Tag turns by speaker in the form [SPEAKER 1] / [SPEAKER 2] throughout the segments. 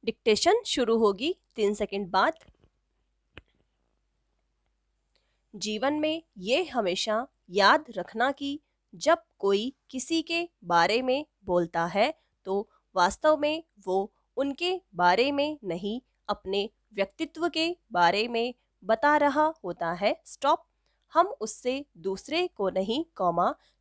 [SPEAKER 1] Dictation शुरू होगी 3 second बाद। जीवन में ये हमेशा याद रखना कि जब कोई किसी के बारे में बोलता है तो वास्तव में वो उनके बारे में नहीं, अपने व्यक्तित्व के बारे में बता रहा होता है। स्टॉप। हम उससे दूसरे को नहीं,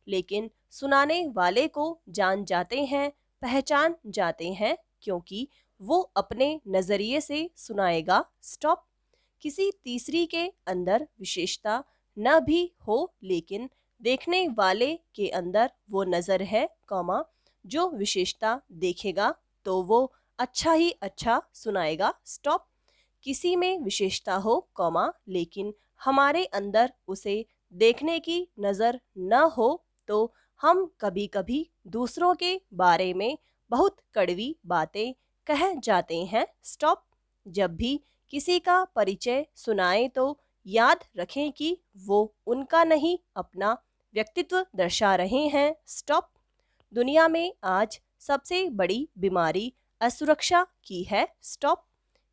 [SPEAKER 1] लेकिन सुनाने वाले को जान जाते हैं, पहचान जाते हैं, क्योंकि वो अपने नजरिए से सुनाएगा। स्टॉप। किसी तीसरी के अंदर विशेषता न भी हो, लेकिन देखने वाले के अंदर वो नजर है, जो विशेषता देखेगा तो वो अच्छा ही अच्छा सुनाएगा। स्टॉप। किसी में विशेषता हो, लेकिन हमारे अंदर उसे देखने की नजर न हो तो हम कभी कभी दूसरों के बारे में बहुत कड़वी बातें कह जाते हैं। स्टॉप। जब भी किसी का परिचय सुनाए तो याद रखें कि वो उनका नहीं, अपना व्यक्तित्व दर्शा रहे हैं। स्टॉप। दुनिया में आज सबसे बड़ी बीमारी असुरक्षा की है। स्टॉप।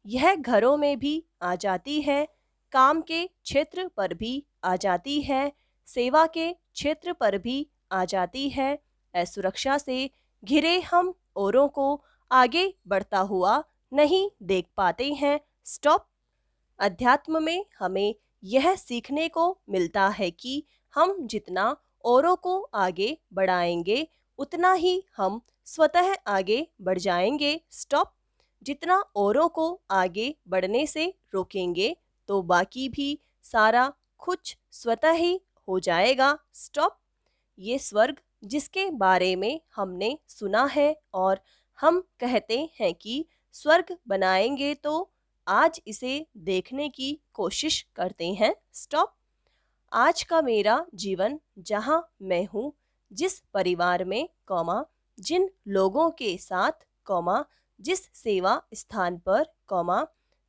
[SPEAKER 1] यह घरों में भी आ जाती है, काम के क्षेत्र पर भी आ जाती है, सेवा के क्षेत्र पर भी आ जाती है। असुरक्षा से घिरे हम औरों को आगे बढ़ता हुआ नहीं देख पाते हैं। स्टॉप। अध्यात्म में हमें यह सीखने को मिलता है कि हम जितना औरों को आगे बढ़ाएंगे उतना ही हम स्वतः आगे बढ़ जाएंगे। स्टॉप। जितना औरों को आगे बढ़ने से रोकेंगे तो बाकी भी सारा कुछ स्वतः ही हो जाएगा। स्टॉप। ये स्वर्ग जिसके बारे में हमने सुना है और हम कहते हैं कि स्वर्ग बनाएंगे, तो आज इसे देखने की कोशिश करते हैं। स्टॉप। आज का मेरा जीवन जहां मैं हूँ, जिस परिवार में, जिन लोगों के साथ, जिस सेवा स्थान पर,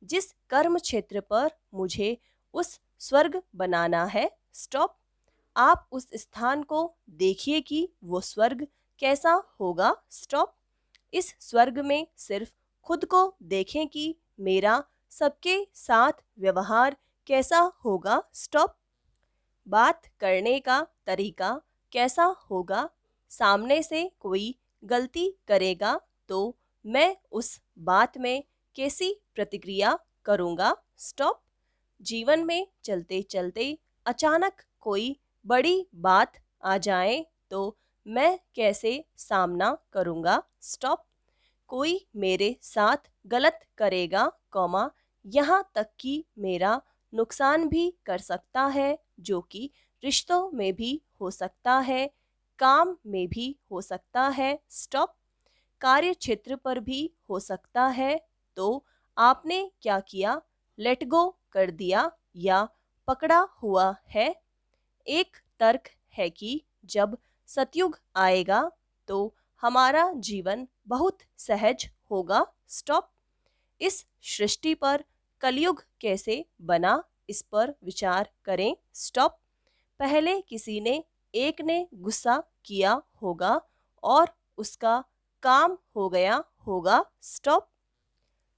[SPEAKER 1] जिस कर्म क्षेत्र पर मुझे उस स्वर्ग बनाना है। स्टॉप। आप उस स्थान को देखिए कि वो स्वर्ग कैसा होगा। स्टॉप। इस स्वर्ग में सिर्फ खुद को देखें कि मेरा सबके साथ व्यवहार कैसा होगा। स्टॉप। बात करने का तरीका कैसा होगा। सामने से कोई गलती करेगा तो मैं उस बात में कैसी प्रतिक्रिया करूँगा। स्टॉप। जीवन में चलते चलते अचानक कोई बड़ी बात आ जाए तो मैं कैसे सामना करूँगा। स्टॉप। कोई मेरे साथ गलत करेगा, यहाँ तक कि मेरा नुकसान भी कर सकता है, जो कि रिश्तों में भी हो सकता है, काम में भी हो सकता है। स्टॉप। कार्य क्षेत्र पर भी हो सकता है। तो आपने क्या किया? लेट गो कर दिया या पकड़ा हुआ है। एक तर्क है कि जब सतयुग आएगा तो हमारा जीवन बहुत सहज होगा। स्टॉप। इस सृष्टि पर कलयुग कैसे बना, इस पर विचार करें। स्टॉप। पहले किसी ने एक ने गुस्सा किया होगा और उसका काम हो गया होगा। स्टॉप।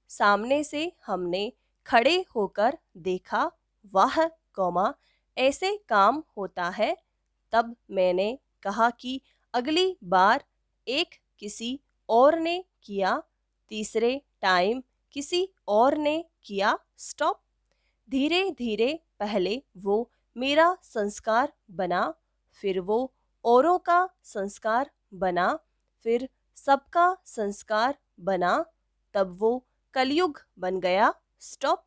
[SPEAKER 1] सामने से हमने खड़े होकर देखा, वाह, ऐसे काम होता है। तब मैंने कहा कि अगली बार एक किसी और ने किया, तीसरे टाइम किसी और ने किया। स्टॉप। धीरे धीरे पहले वो मेरा संस्कार बना, फिर वो औरों का संस्कार बना, फिर सबका संस्कार बना, तब वो कलयुग बन गया। स्टॉप।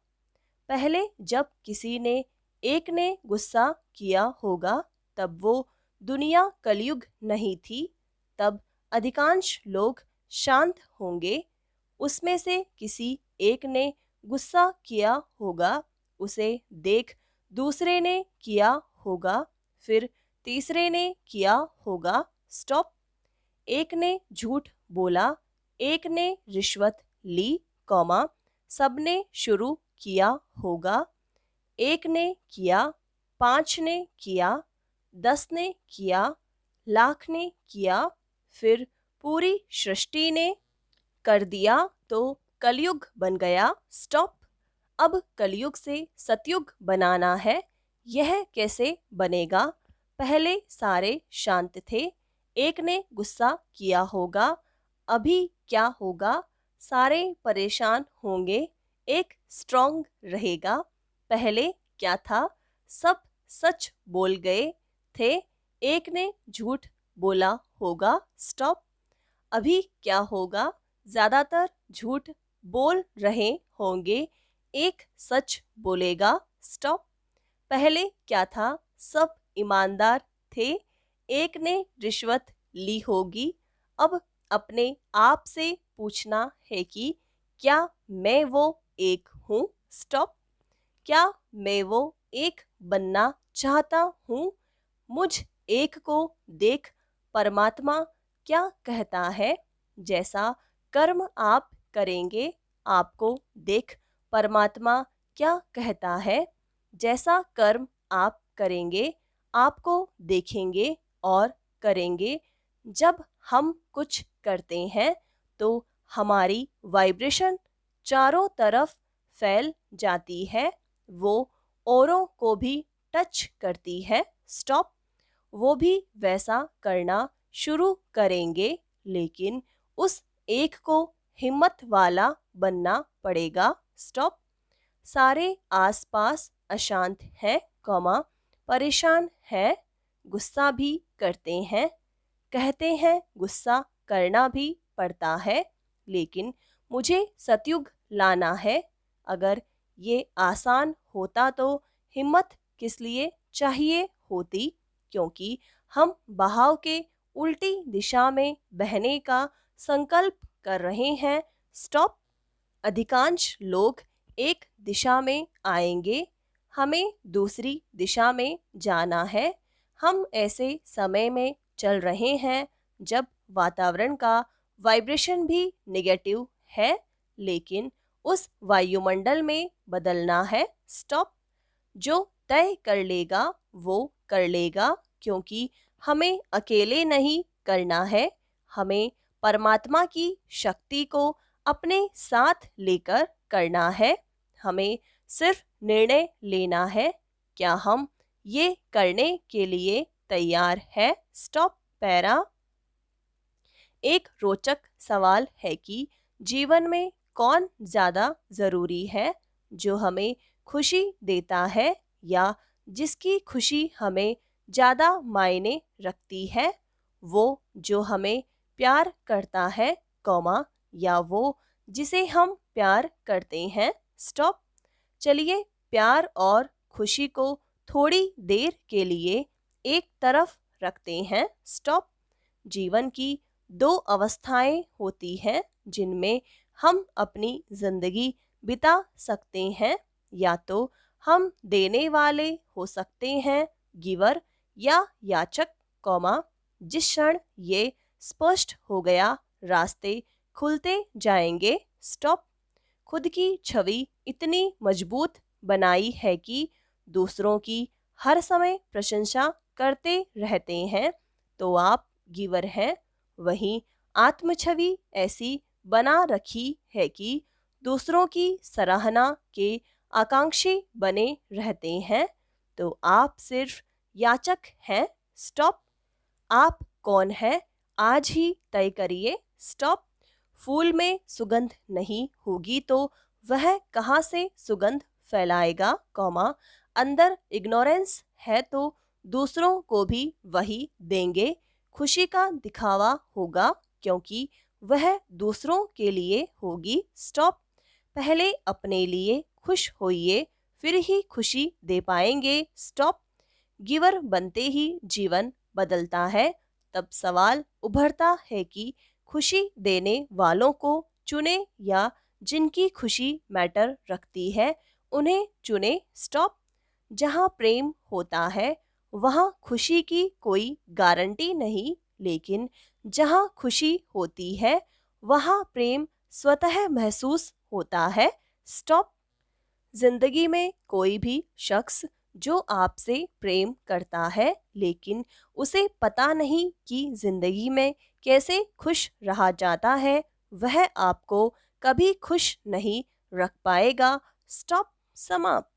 [SPEAKER 1] पहले जब किसी ने एक ने गुस्सा किया होगा तब वो दुनिया कलयुग नहीं थी, तब अधिकांश लोग शांत होंगे। उसमें से किसी एक ने गुस्सा किया होगा, उसे देख दूसरे ने किया होगा, फिर तीसरे ने किया होगा। स्टॉप। एक ने झूठ बोला, एक ने रिश्वत ली, सबने शुरू किया होगा। एक ने किया, 5 ने किया, 10 ने किया, लाख ने किया, फिर पूरी सृष्टि ने कर दिया, तो कलयुग बन गया। स्टॉप। अब कलयुग से सतयुग बनाना है। यह कैसे बनेगा? पहले सारे शांत थे, एक ने गुस्सा किया होगा। अभी क्या होगा? सारे परेशान होंगे, एक स्ट्रांग रहेगा। पहले क्या था? सब सच बोल गए थे, एक ने झूठ बोला होगा। स्टॉप। अभी क्या होगा? ज्यादातर झूठ बोल रहे होंगे, एक सच बोलेगा। स्टॉप। पहले क्या था? सब ईमानदार थे, एक ने रिश्वत ली होगी। अब अपने आप से पूछना है कि क्या मैं वो एक हूँ? स्टॉप। क्या मैं वो एक बनना चाहता हूँ? मुझ एक को देख परमात्मा क्या कहता है? जैसा कर्म आप करेंगे, आपको देख परमात्मा क्या कहता है? जैसा कर्म आप करेंगे, आपको देखेंगे और करेंगे। जब हम कुछ करते हैं तो हमारी वाइब्रेशन चारों तरफ फैल जाती है, वो औरों को भी टच करती है। स्टॉप। वो भी वैसा करना शुरू करेंगे, लेकिन उस एक को हिम्मत वाला बनना पड़ेगा। स्टॉप। सारे आसपास अशांत हैं, परेशान हैं, गुस्सा भी करते हैं, कहते हैं गुस्सा करना भी पड़ता है, लेकिन मुझे सतयुग लाना है। अगर ये आसान होता तो हिम्मत किस लिए चाहिए होती? क्योंकि हम बहाव के उल्टी दिशा में बहने का संकल्प कर रहे हैं। स्टॉप। अधिकांश लोग एक दिशा में आएंगे, हमें दूसरी दिशा में जाना है। हम ऐसे समय में चल रहे हैं जब वातावरण का वाइब्रेशन भी नेगेटिव है, लेकिन उस वायुमंडल में बदलना है। स्टॉप। जो तय कर लेगा वो कर लेगा, क्योंकि हमें अकेले नहीं करना है, हमें परमात्मा की शक्ति को अपने साथ लेकर करना है। हमें सिर्फ निर्णय लेना है, क्या हम ये करने के लिए तैयार है? स्टॉप। पैरा। एक रोचक सवाल है कि जीवन में कौन ज्यादा जरूरी है, जो हमें खुशी देता है या जिसकी खुशी हमें ज्यादा मायने रखती है? वो जो हमें प्यार करता है, या वो जिसे हम प्यार करते हैं? स्टॉप। चलिए प्यार और खुशी को थोड़ी देर के लिए एक तरफ रखते हैं। स्टॉप। जीवन की दो अवस्थाएं होती हैं जिनमें हम अपनी जिंदगी बिता सकते हैं। या तो हम देने वाले हो सकते हैं, गिवर, या याचक, जिस क्षण ये स्पष्ट हो गया, रास्ते खुलते जाएंगे। स्टॉप। खुद की छवि इतनी मजबूत बनाई है कि दूसरों की हर समय प्रशंसा करते रहते हैं, तो आप गिवर हैं। वहीं आत्म छवि ऐसी बना रखी है कि दूसरों की सराहना के आकांक्षी बने रहते हैं, तो आप सिर्फ याचक हैं। स्टॉप। आप कौन है? आज ही तय करिए। स्टॉप। फूल में सुगंध नहीं होगी तो वह कहाँ से सुगंध फैलाएगा, अंदर इग्नोरेंस है तो दूसरों को भी वही देंगे। खुशी का दिखावा होगा क्योंकि वह दूसरों के लिए होगी। स्टॉप। पहले अपने लिए खुश होइए, फिर ही खुशी दे पाएंगे। स्टॉप। गिवर बनते ही जीवन बदलता है। तब सवाल उभरता है कि खुशी देने वालों को चुने या जिनकी खुशी मैटर रखती है उन्हें चुने। स्टॉप। जहाँ प्रेम होता है वहाँ खुशी की कोई गारंटी नहीं, लेकिन जहाँ खुशी होती है वहाँ प्रेम स्वतः महसूस होता है। स्टॉप। जिंदगी में कोई भी शख्स जो आपसे प्रेम करता है, लेकिन उसे पता नहीं कि जिंदगी में कैसे खुश रहा जाता है, वह आपको कभी खुश नहीं रख पाएगा। स्टॉप, समाप्त।